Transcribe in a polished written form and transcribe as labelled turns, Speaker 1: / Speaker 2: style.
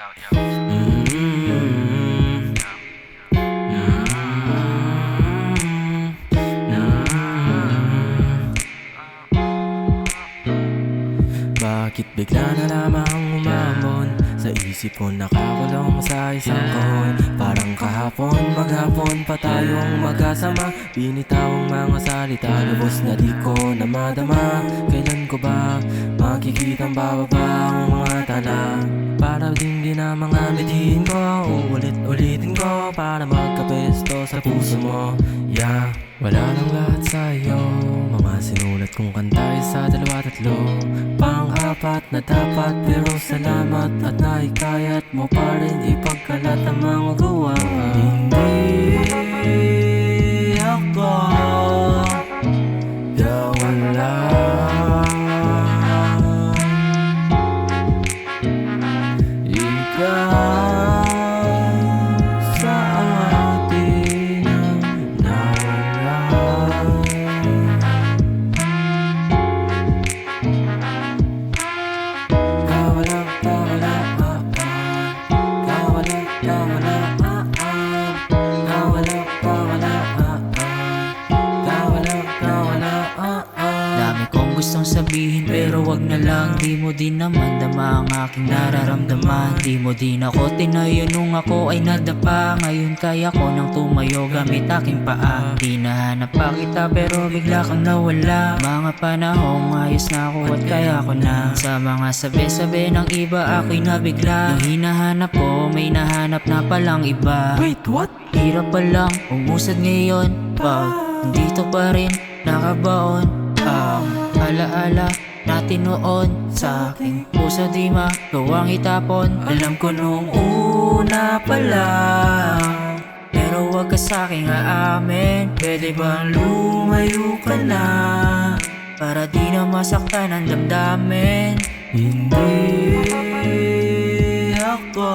Speaker 1: out, yo.
Speaker 2: Bakit bigla na lamang umamon? Sa isip ko nakakulong sa isang kahon. Parang kahapon, maghapon pa tayong magkasama. Binitawang mga salita, lubos na di ko na madama. Kailan ko ba makikitang bababa ang mga tala? Para din na mga mithiin ko, uulit-ulitin ko para magkapesto sa puso mo. Yeah, wala nang lahat sa'yo. Mga sinulat kong kanta sa dalawa tatlo, pang-apat na dapat pero salamat at naikayat mo pa rin ipagkalat ang mga gawa. Hindi ako nawala. Ikaw sa atin ang nawala. Kawala, kawala, kawala, kawala, kawala, kawala, kawala, kawala.
Speaker 3: Dami kong gustong sabihin pero wag na lang. Di mo din naman dama ang aking nararamdaman. Di mo din ako tinayo nung ako ay nadapa. Ngayon kaya ko nang tumayo gamit aking paa. Di nahanap pa kita pero bigla kang nawala. Mga panahong ayos na ako at kaya ko na. Sa mga sabi-sabi ng iba ako'y nabigla. Yung hinahanap ko may nahanap na palang iba.
Speaker 2: Wait, what?
Speaker 3: Hirap pa lang umusad ngayon pag nandito pa rin nakabaon ang alaala natin noon. Sa aking puso di magawang itapon. Alam ko nung una pa lang, pero wag ka sa'king aamin. Pwede bang lumayo ka na para di na masaktan ang damdamin?
Speaker 2: Hindi ako